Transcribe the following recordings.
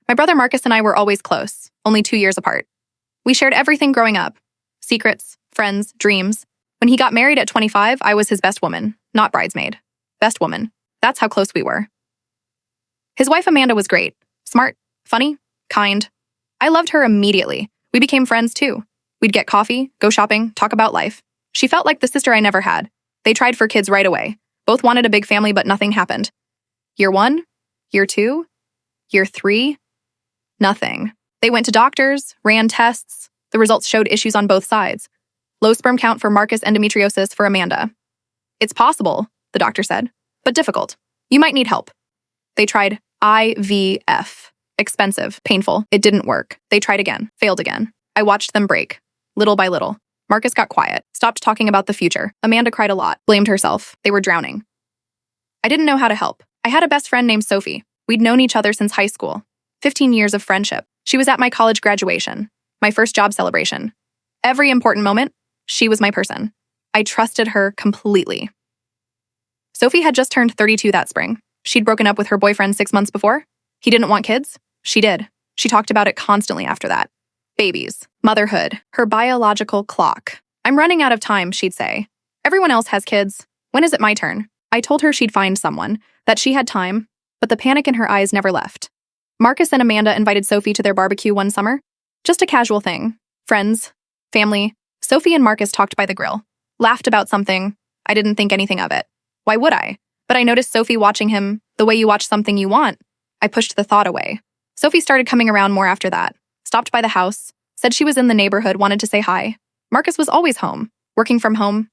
My brother Marcus and I were always close, only 2 years apart. We shared everything growing up. Secrets, friends, dreams. When he got married at 25, I was his best woman, not bridesmaid. Best woman. That's how close we were. His wife Amanda was great. Smart, funny, kind. I loved her immediately. We became friends too. We'd get coffee, go shopping, talk about life. She felt like the sister I never had. They tried for kids right away. Both wanted a big family, but nothing happened. Year 1, year 2, year 3, nothing. They went to doctors, ran tests. The results showed issues on both sides. Low sperm count for Marcus, endometriosis for Amanda. It's possible, the doctor said, but difficult. You might need help. They tried IVF. Expensive, painful. It didn't work. They tried again, failed again. I watched them break, little by little. Marcus got quiet, stopped talking about the future. Amanda cried a lot, blamed herself. They were drowning. I didn't know how to help. I had a best friend named Sophie. We'd known each other since high school. 15 years of friendship. She was at my college graduation, my first job celebration. Every important moment, she was my person. I trusted her completely. Sophie had just turned 32 that spring. She'd broken up with her boyfriend 6 months before. He didn't want kids. She did. She talked about it constantly after that. Babies, motherhood, her biological clock. I'm running out of time, she'd say. Everyone else has kids. When is it my turn? I told her she'd find someone, that she had time, but the panic in her eyes never left. Marcus and Amanda invited Sophie to their barbecue one summer. Just a casual thing. Friends, family. Sophie and Marcus talked by the grill, laughed about something. I didn't think anything of it. Why would I? But I noticed Sophie watching him the way you watch something you want. I pushed the thought away. Sophie started coming around more after that. Stopped by the house, said she was in the neighborhood, wanted to say hi. Marcus was always home, working from home.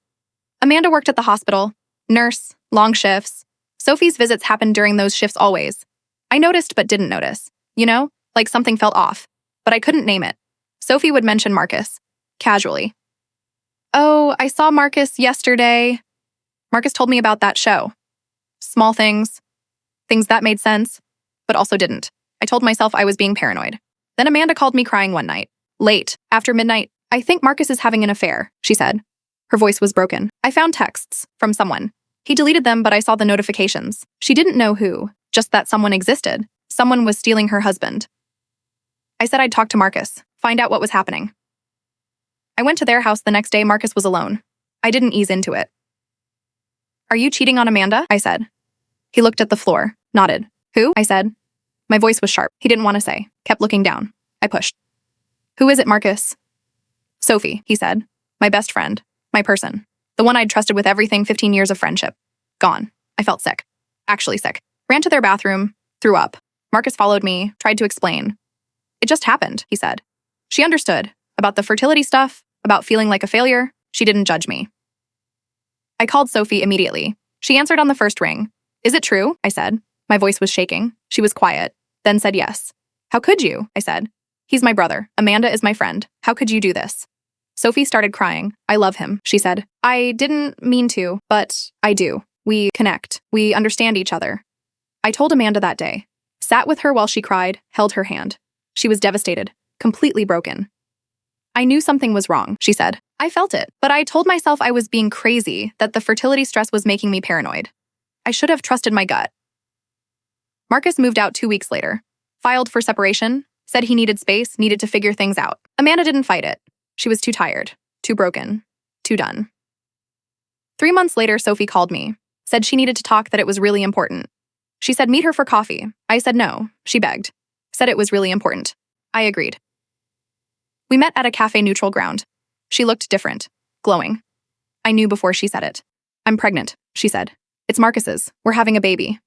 Amanda worked at the hospital, nurse, long shifts. Sophie's visits happened during those shifts always. I noticed but didn't notice. You know, like something felt off. But I couldn't name it. Sophie would mention Marcus, casually. Oh, I saw Marcus yesterday. Marcus told me about that show. Small things. Things that made sense, but also didn't. I told myself I was being paranoid. Then Amanda called me crying one night. Late, after midnight. I think Marcus is having an affair, she said. Her voice was broken. I found texts from someone. He deleted them, but I saw the notifications. She didn't know who, just that someone existed. Someone was stealing her husband. I said I'd talk to Marcus, find out what was happening. I went to their house the next day. Marcus was alone. I didn't ease into it. Are you cheating on Amanda? I said. He looked at the floor, nodded. Who? I said. My voice was sharp. He didn't want to say. Kept looking down. I pushed. Who is it, Marcus? Sophie, he said. My best friend. My person. The one I'd trusted with everything, 15 years of friendship. Gone. I felt sick. Actually sick. Ran to their bathroom. Threw up. Marcus followed me, tried to explain. It just happened, he said. She understood. About the fertility stuff, about feeling like a failure. She didn't judge me. I called Sophie immediately. She answered on the first ring. Is it true? I said. My voice was shaking. She was quiet, then said yes. How could you? I said. He's my brother. Amanda is my friend. How could you do this? Sophie started crying. I love him, she said. I didn't mean to, but I do. We connect. We understand each other. I told Amanda that day. Sat with her while she cried, held her hand. She was devastated, completely broken. I knew something was wrong, she said. I felt it, but I told myself I was being crazy, that the fertility stress was making me paranoid. I should have trusted my gut. Marcus moved out 2 weeks later, filed for separation, said he needed space, needed to figure things out. Amanda didn't fight it. She was too tired, too broken, too done. 3 months later, Sophie called me, said she needed to talk, that it was really important. She said meet her for coffee. I said no. She begged. Said it was really important. I agreed. We met at a cafe neutral ground. She looked different, glowing. I knew before she said it. I'm pregnant, she said. It's Marcus's. We're having a baby.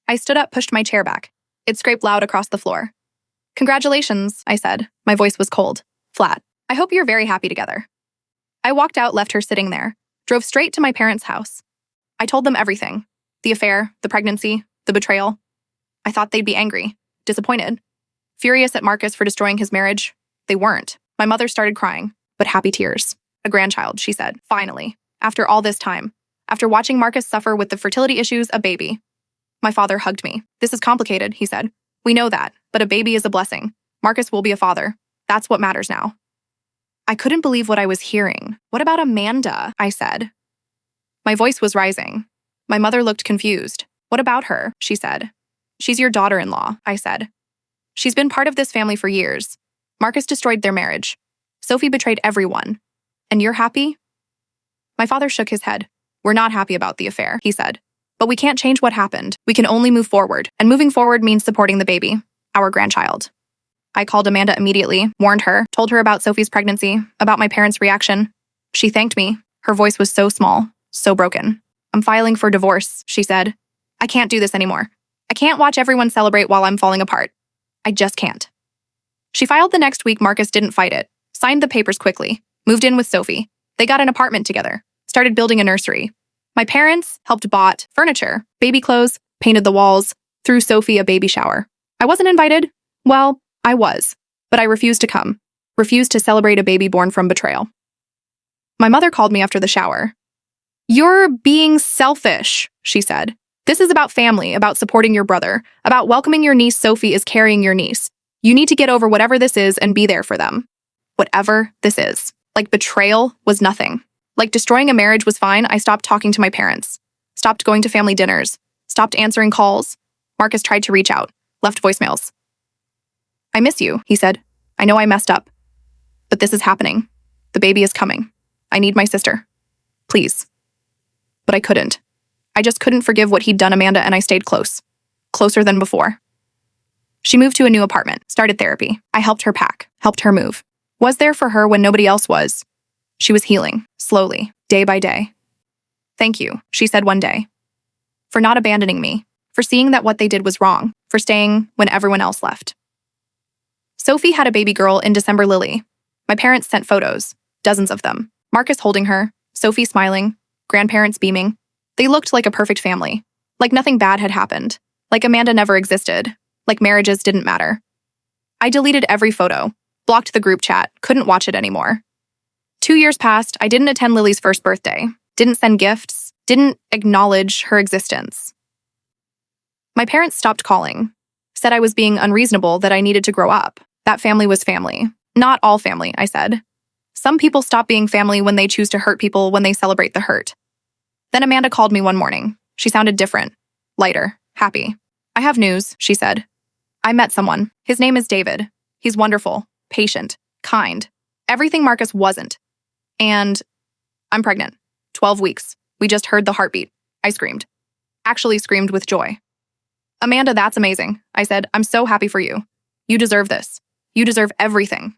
I stood up, pushed my chair back. It scraped loud across the floor. Congratulations, I said. My voice was cold, flat. I hope you're very happy together. I walked out, left her sitting there, drove straight to my parents' house. I told them everything. The affair, the pregnancy, the betrayal. I thought they'd be angry, disappointed, furious at Marcus for destroying his marriage. They weren't. My mother started crying, but happy tears. A grandchild, she said. Finally, after all this time, after watching Marcus suffer with the fertility issues, a baby. My father hugged me. This is complicated, he said. We know that, but a baby is a blessing. Marcus will be a father. That's what matters now. I couldn't believe what I was hearing. What about Amanda? I said. My voice was rising. My mother looked confused. What about her? She said. She's your daughter-in-law, I said. She's been part of this family for years. Marcus destroyed their marriage. Sophie betrayed everyone. And you're happy? My father shook his head. We're not happy about the affair, he said. But we can't change what happened. We can only move forward. And moving forward means supporting the baby, our grandchild. I called Amanda immediately, warned her, told her about Sophie's pregnancy, about my parents' reaction. She thanked me. Her voice was so small, so broken. I'm filing for divorce, she said. I can't do this anymore. I can't watch everyone celebrate while I'm falling apart. I just can't. She filed the next week. Marcus didn't fight it, signed the papers quickly, moved in with Sophie. They got an apartment together, started building a nursery. My parents helped bought furniture, baby clothes, painted the walls, threw Sophie a baby shower. I wasn't invited. Well, I was, but I refused to come, refused to celebrate a baby born from betrayal. My mother called me after the shower. You're being selfish, she said. This is about family, about supporting your brother, about welcoming your niece. Sophie is carrying your niece. You need to get over whatever this is and be there for them. Whatever this is. Like betrayal was nothing. Like destroying a marriage was fine. I stopped talking to my parents, stopped going to family dinners, stopped answering calls. Marcus tried to reach out, left voicemails. I miss you, he said. I know I messed up. But this is happening. The baby is coming. I need my sister. Please. But I couldn't. I just couldn't forgive what he'd done, Amanda, and I stayed close. Closer than before. She moved to a new apartment, started therapy. I helped her pack, helped her move. Was there for her when nobody else was. She was healing, slowly, day by day. Thank you, she said one day. For not abandoning me, for seeing that what they did was wrong, for staying when everyone else left. Sophie had a baby girl in December, Lily. My parents sent photos, dozens of them. Marcus holding her, Sophie smiling, grandparents beaming. They looked like a perfect family, like nothing bad had happened, like Amanda never existed, like marriages didn't matter. I deleted every photo, blocked the group chat, couldn't watch it anymore. 2 years passed. I didn't attend Lily's first birthday, didn't send gifts, didn't acknowledge her existence. My parents stopped calling, said I was being unreasonable, that I needed to grow up. That family was family. Not all family, I said. Some people stop being family when they choose to hurt people, when they celebrate the hurt. Then Amanda called me one morning. She sounded different, lighter, happy. I have news, she said. I met someone. His name is David. He's wonderful, patient, kind. Everything Marcus wasn't. And I'm pregnant. 12 weeks. We just heard the heartbeat. I screamed. Actually screamed with joy. Amanda, that's amazing. I said, I'm so happy for you. You deserve this. You deserve everything.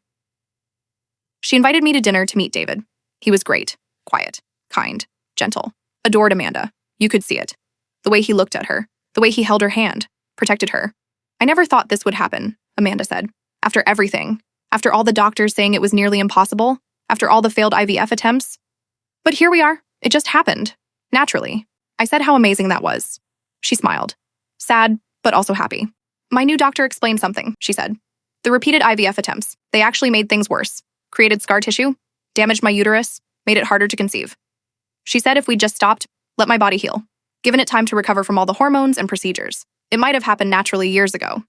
She invited me to dinner to meet David. He was great, quiet, kind, gentle. Adored Amanda. You could see it. The way he looked at her, the way he held her hand, protected her. I never thought this would happen, Amanda said. After everything, after all the doctors saying it was nearly impossible, after all the failed IVF attempts. But here we are. It just happened. Naturally. I said how amazing that was. She smiled. Sad, but also happy. My new doctor explained something, she said. The repeated IVF attempts, they actually made things worse. Created scar tissue, damaged my uterus, made it harder to conceive. She said if we just stopped, let my body heal, given it time to recover from all the hormones and procedures, it might have happened naturally years ago.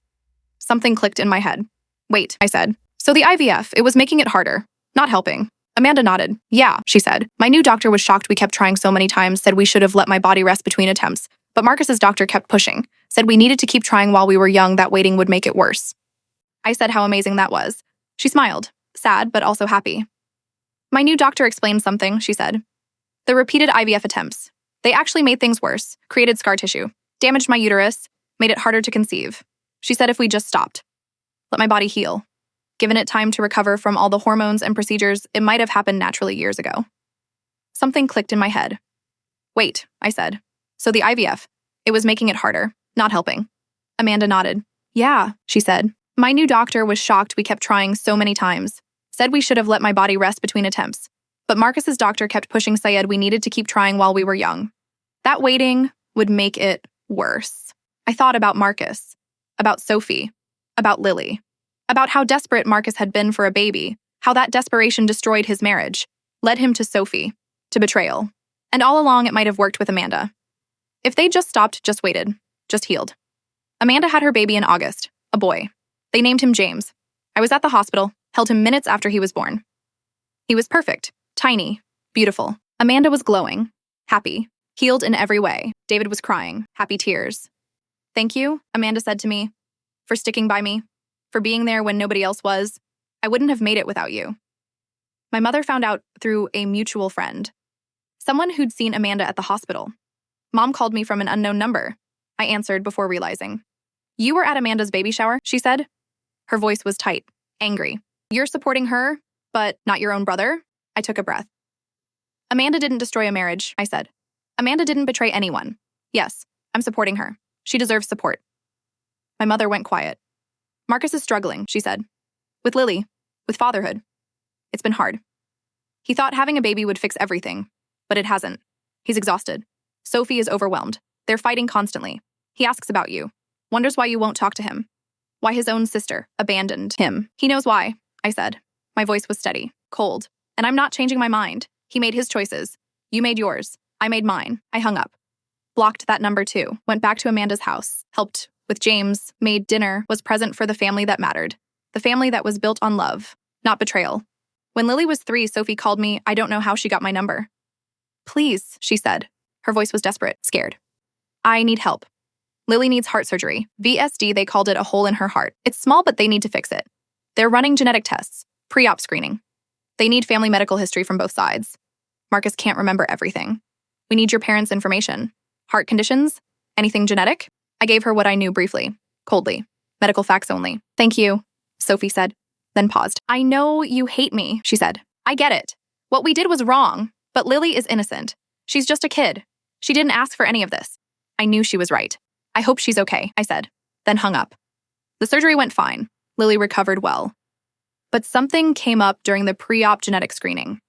Something clicked in my head. Wait, I said. So the IVF, it was making it harder, not helping. Amanda nodded. Yeah, she said. My new doctor was shocked we kept trying so many times, said we should have let my body rest between attempts. But Marcus's doctor kept pushing, said we needed to keep trying while we were young, that waiting would make it worse. I said how amazing that was. She smiled, sad but also happy. My new doctor explained something, she said. The repeated IVF attempts, they actually made things worse, created scar tissue, damaged my uterus, made it harder to conceive. She said if we just stopped, let my body heal, given it time to recover from all the hormones and procedures, it might have happened naturally years ago. Something clicked in my head. Wait, I said. So the IVF, it was making it harder, not helping. Amanda nodded. Yeah, she said. My new doctor was shocked we kept trying so many times, said we should have let my body rest between attempts. But Marcus's doctor kept pushing, said we needed to keep trying while we were young. That waiting would make it worse. I thought about Marcus, about Sophie, about Lily, about how desperate Marcus had been for a baby, how that desperation destroyed his marriage, led him to Sophie, to betrayal. And all along it might have worked with Amanda. If they just stopped, just waited, just healed. Amanda had her baby in August, a boy. They named him James. I was at the hospital, held him minutes after he was born. He was perfect, tiny, beautiful. Amanda was glowing, happy, healed in every way. David was crying, happy tears. Thank you, Amanda said to me, for sticking by me. for being there when nobody else was. I wouldn't have made it without you. My mother found out through a mutual friend, someone who'd seen Amanda at the hospital. Mom called me from an unknown number. I answered before realizing. You were at Amanda's baby shower, she said. Her voice was tight, angry. You're supporting her, but not your own brother? I took a breath. Amanda didn't destroy a marriage, I said. Amanda didn't betray anyone. Yes, I'm supporting her. She deserves support. My mother went quiet. Marcus is struggling, she said. With Lily, with fatherhood. It's been hard. He thought having a baby would fix everything, but it hasn't. He's exhausted. Sophie is overwhelmed. They're fighting constantly. He asks about you. Wonders why you won't talk to him. Why his own sister abandoned him. He knows why, I said. My voice was steady, cold, and I'm not changing my mind. He made his choices. You made yours. I made mine. I hung up. Blocked that number too. Went back to Amanda's house. Helped with James. Made dinner. Was present for the family that mattered. The family that was built on love, not betrayal. When Lily was 3, Sophie called me. I don't know how she got my number. Please, she said. Her voice was desperate, scared. I need help. Lily needs heart surgery. VSD, they called it a hole in her heart. It's small, but they need to fix it. They're running genetic tests, pre-op screening. They need family medical history from both sides. Marcus can't remember everything. We need your parents' information. Heart conditions? Anything genetic? I gave her what I knew briefly, coldly. Medical facts only. Thank you, Sophie said, then paused. I know you hate me, she said. I get it. What we did was wrong, but Lily is innocent. She's just a kid. She didn't ask for any of this. I knew she was right. I hope she's okay, I said, then hung up. The surgery went fine. Lily recovered well. But something came up during the pre-op genetic screening.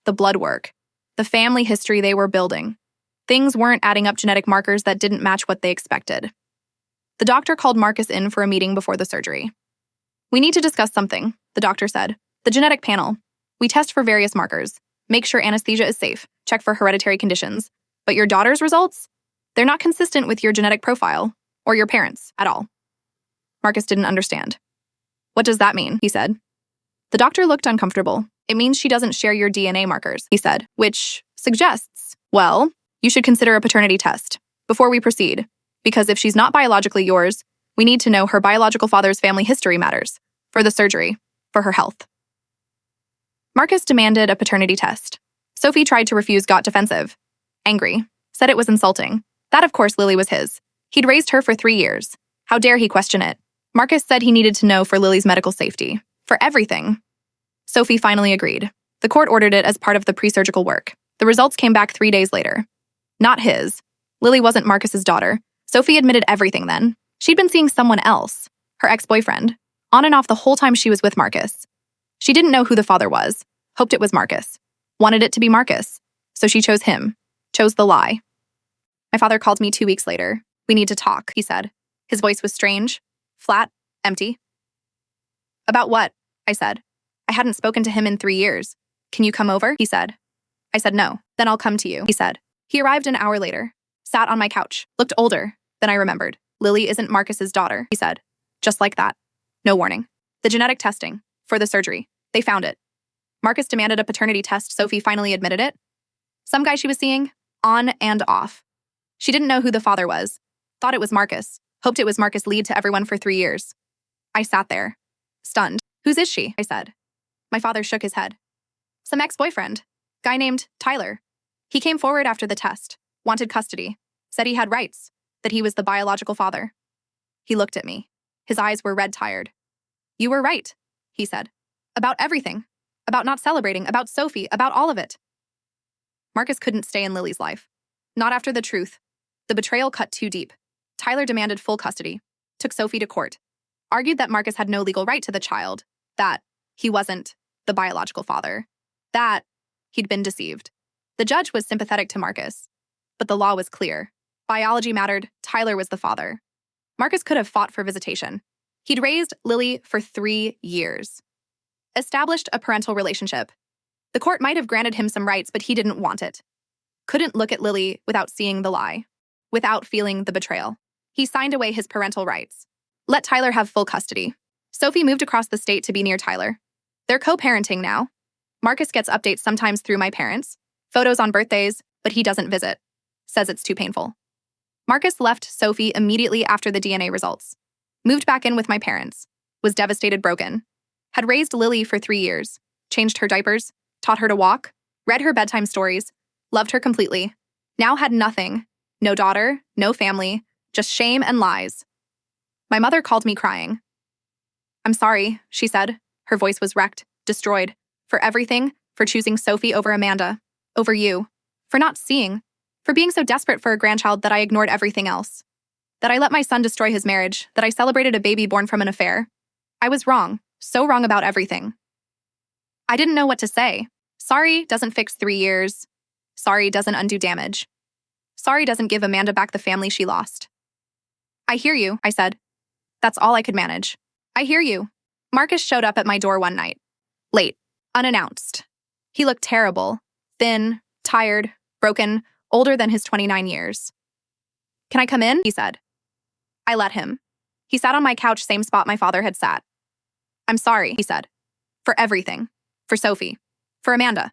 The blood work. The family history they were building. Things weren't adding up, genetic markers that didn't match what they expected. The doctor called Marcus in for a meeting before the surgery. We need to discuss something, the doctor said. The genetic panel. We test for various markers. Make sure anesthesia is safe. Check for hereditary conditions. But your daughter's results? They're not consistent with your genetic profile, or your parents, at all. Marcus didn't understand. What does that mean? He said. The doctor looked uncomfortable. It means she doesn't share your DNA markers, he said, which suggests, well, you should consider a paternity test before we proceed, because if she's not biologically yours, we need to know her biological father's family history matters, for the surgery, for her health. Marcus demanded a paternity test. Sophie tried to refuse, got defensive. Angry. Said it was insulting. That, of course, Lily was his. He'd raised her for 3 years. How dare he question it? Marcus said he needed to know for Lily's medical safety. For everything. Sophie finally agreed. The court ordered it as part of the pre-surgical work. The results came back 3 days later. Not his. Lily wasn't Marcus's daughter. Sophie admitted everything then. She'd been seeing someone else. Her ex-boyfriend. On and off the whole time she was with Marcus. She didn't know who the father was. Hoped it was Marcus. Wanted it to be Marcus. So she chose him. Chose the lie. My father called me 2 weeks later. We need to talk, he said. His voice was strange, flat, empty. About what? I said. I hadn't spoken to him in 3 years. Can you come over? He said. I said no. Then I'll come to you, he said. He arrived an hour later. Sat on my couch. Looked older. Then I remembered. Lily isn't Marcus's daughter, he said. Just like that. No warning. The genetic testing. For the surgery. They found it. Marcus demanded a paternity test. Sophie finally admitted it. Some guy she was seeing. On and off. She didn't know who the father was. Thought it was Marcus. Hoped it was Marcus, lead to everyone for 3 years. I sat there. Stunned. Whose is she? I said. My father shook his head. Some ex-boyfriend. Guy named Tyler. He came forward after the test. Wanted custody. Said he had rights. That he was the biological father. He looked at me. His eyes were red tired. You were right, he said. About everything. About not celebrating. About Sophie. About all of it. Marcus couldn't stay in Lily's life. Not after the truth. The betrayal cut too deep. Tyler demanded full custody. Took Sophie to court. Argued that Marcus had no legal right to the child. That he wasn't the biological father. That he'd been deceived. The judge was sympathetic to Marcus. But the law was clear. Biology mattered. Tyler was the father. Marcus could have fought for visitation. He'd raised Lily for 3 years. Established a parental relationship. The court might have granted him some rights, but he didn't want it. Couldn't look at Lily without seeing the lie. Without feeling the betrayal. He signed away his parental rights. Let Tyler have full custody. Sophie moved across the state to be near Tyler. They're co-parenting now. Marcus gets updates sometimes through my parents. Photos on birthdays, but he doesn't visit. Says it's too painful. Marcus left Sophie immediately after the DNA results. Moved back in with my parents. was devastated, broken. Had raised Lily for 3 years, changed her diapers, taught her to walk, read her bedtime stories, loved her completely. Now had nothing. No daughter, no family, just shame and lies. My mother called me crying. "I'm sorry," she said. Her voice was wrecked, destroyed. For everything, for choosing Sophie over Amanda, over you, for not seeing, for being so desperate for a grandchild that I ignored everything else. That I let my son destroy his marriage, that I celebrated a baby born from an affair. I was wrong, so wrong about everything. I didn't know what to say. Sorry doesn't fix 3 years. Sorry doesn't undo damage. Sorry doesn't give Amanda back the family she lost. "I hear you," I said. That's all I could manage. "I hear you." Marcus showed up at my door one night. Late. Unannounced. He looked terrible. Thin, tired, broken, older than his 29 years. "Can I come in?" he said. I let him. He sat on my couch, same spot my father had sat. "I'm sorry," he said. "For everything. For Sophie. For Amanda.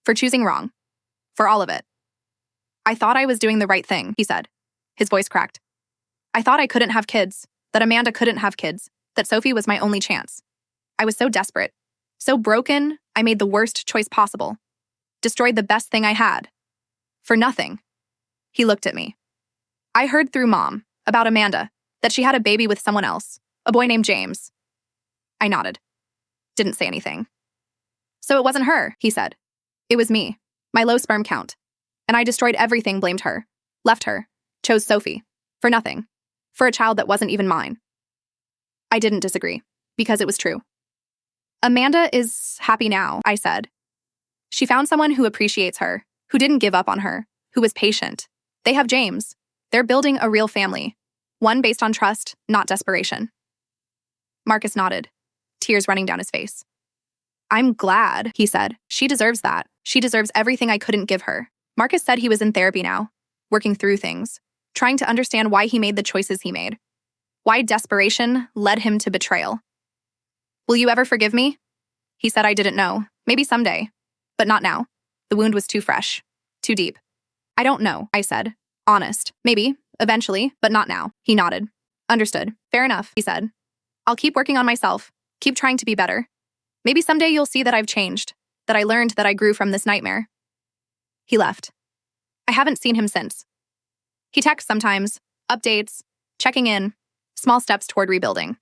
For choosing wrong. For all of it." "I thought I was doing the right thing," he said. His voice cracked. "I thought I couldn't have kids, that Amanda couldn't have kids, that Sophie was my only chance. I was so desperate, so broken, I made the worst choice possible. Destroyed the best thing I had. For nothing." He looked at me. "I heard through Mom, about Amanda, that she had a baby with someone else, a boy named James." I nodded. Didn't say anything. "So it wasn't her," he said. "It was me, my low sperm count. And I destroyed everything, blamed her, left her, chose Sophie. For nothing. For a child that wasn't even mine." I didn't disagree, because it was true. "Amanda is happy now," I said. "She found someone who appreciates her, who didn't give up on her, who was patient. They have James. They're building a real family. One based on trust, not desperation." Marcus nodded, tears running down his face. "I'm glad," he said. "She deserves that. She deserves everything I couldn't give her." Marcus said he was in therapy now, working through things, trying to understand why he made the choices he made. Why desperation led him to betrayal. "Will you ever forgive me?" He said I didn't know. Maybe someday. But not now. The wound was too fresh. Too deep. "I don't know," I said. Honest. "Maybe. Eventually. But not now." He nodded. "Understood. Fair enough," he said. "I'll keep working on myself. Keep trying to be better. Maybe someday you'll see that I've changed. That I learned that I grew from this nightmare." He left. I haven't seen him since. He texts sometimes. Updates. Checking in. Small steps toward rebuilding.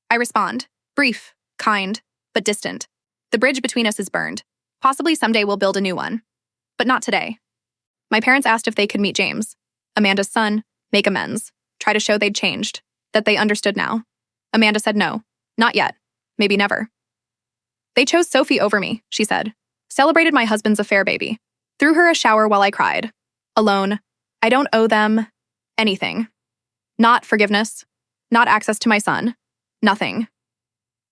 I respond. Brief. Kind. But distant. The bridge between us is burned. Possibly someday we'll build a new one. But not today. My parents asked if they could meet James, Amanda's son, make amends, try to show they'd changed, that they understood now. Amanda said no. Not yet. Maybe never. "They chose Sophie over me," she said. "Celebrated my husband's affair baby. Threw her a shower while I cried. Alone. I don't owe them anything. Not forgiveness. Not access to my son. Nothing."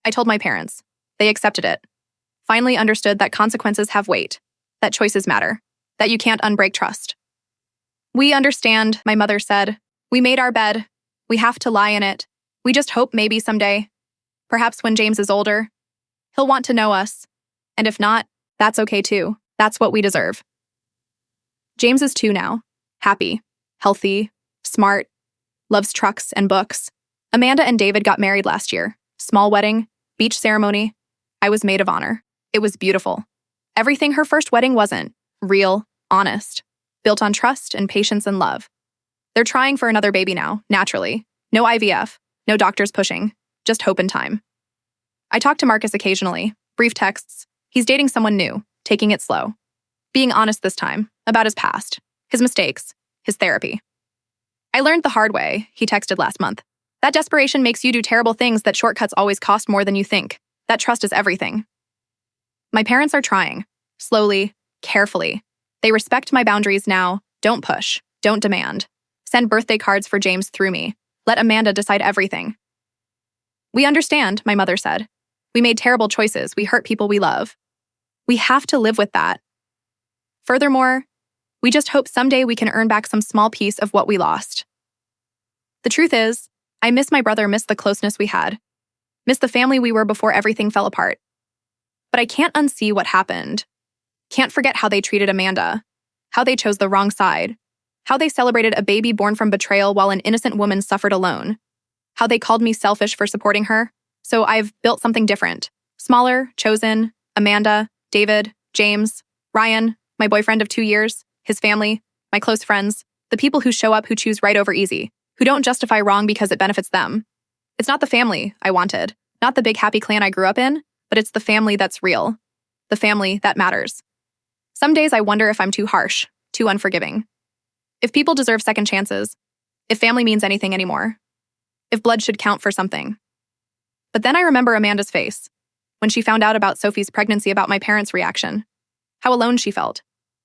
I told my parents. They accepted it. Finally understood that consequences have weight, that choices matter, that you can't unbreak trust. "We understand," my mother said. "We made our bed. We have to lie in it. We just hope maybe someday, perhaps when James is older, he'll want to know us. And if not, that's okay too. That's what we deserve." James is 2 now. Happy, healthy, smart, loves trucks and books. Amanda and David got married last year. Small wedding, beach ceremony. I was maid of honor. It was beautiful. Everything her first wedding wasn't. Real, honest, built on trust and patience and love. They're trying for another baby now, naturally. No IVF, no doctors pushing, just hope and time. I talk to Marcus occasionally, brief texts. He's dating someone new, taking it slow. Being honest this time, about his past, his mistakes, his therapy. "I learned the hard way," he texted last month. "That desperation makes you do terrible things, that shortcuts always cost more than you think. That trust is everything." My parents are trying. Slowly, carefully. They respect my boundaries now. Don't push. Don't demand. Send birthday cards for James through me. Let Amanda decide everything. "We understand," my mother said. "We made terrible choices. We hurt people we love. We have to live with that. Furthermore, we just hope someday we can earn back some small piece of what we lost." The truth is, I miss my brother, miss the closeness we had. Miss the family we were before everything fell apart. But I can't unsee what happened. Can't forget how they treated Amanda. How they chose the wrong side. How they celebrated a baby born from betrayal while an innocent woman suffered alone. How they called me selfish for supporting her, So I've built something different. Smaller, chosen, Amanda, David, James, Ryan, my boyfriend of 2 years, his family, my close friends, the people who show up who choose right over easy, who don't justify wrong because it benefits them. It's not the family I wanted, not the big happy clan I grew up in, but it's the family that's real, the family that matters. Some days I wonder if I'm too harsh, too unforgiving. If people deserve second chances, if family means anything anymore, if blood should count for something. But then I remember Amanda's face, when she found out about Sophie's pregnancy, about my parents' reaction, how alone she felt,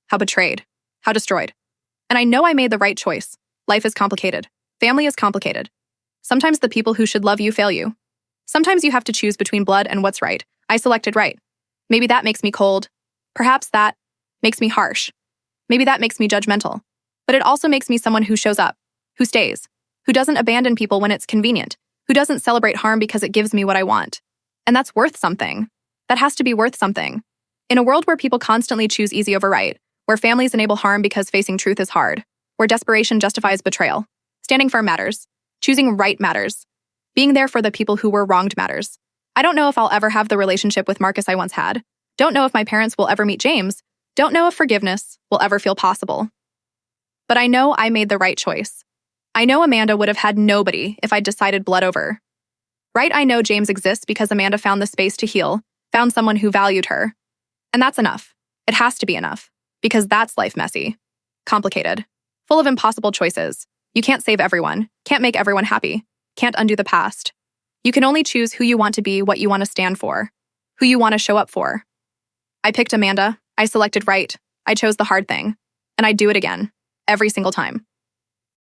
how betrayed, how destroyed. And I know I made the right choice. Life is complicated. Family is complicated. Sometimes the people who should love you fail you. Sometimes you have to choose between blood and what's right. I selected right. Maybe that makes me cold. Perhaps that makes me harsh. Maybe that makes me judgmental. But it also makes me someone who shows up, who stays, who doesn't abandon people when it's convenient, who doesn't celebrate harm because it gives me what I want. And that's worth something. That has to be worth something. In a world where people constantly choose easy over right, where families enable harm because facing truth is hard, where desperation justifies betrayal, standing firm matters, choosing right matters, being there for the people who were wronged matters. I don't know if I'll ever have the relationship with Marcus I once had. Don't know if my parents will ever meet James. Don't know if forgiveness will ever feel possible. But I know I made the right choice. I know Amanda would have had nobody if I'd decided blood over. Right, I know James exists because Amanda found the space to heal, found someone who valued her. And that's enough. It has to be enough. Because that's life messy, complicated, full of impossible choices. You can't save everyone, can't make everyone happy, can't undo the past. You can only choose who you want to be, what you want to stand for, who you want to show up for. I picked Amanda, I selected right, I chose the hard thing, and I'd do it again, every single time.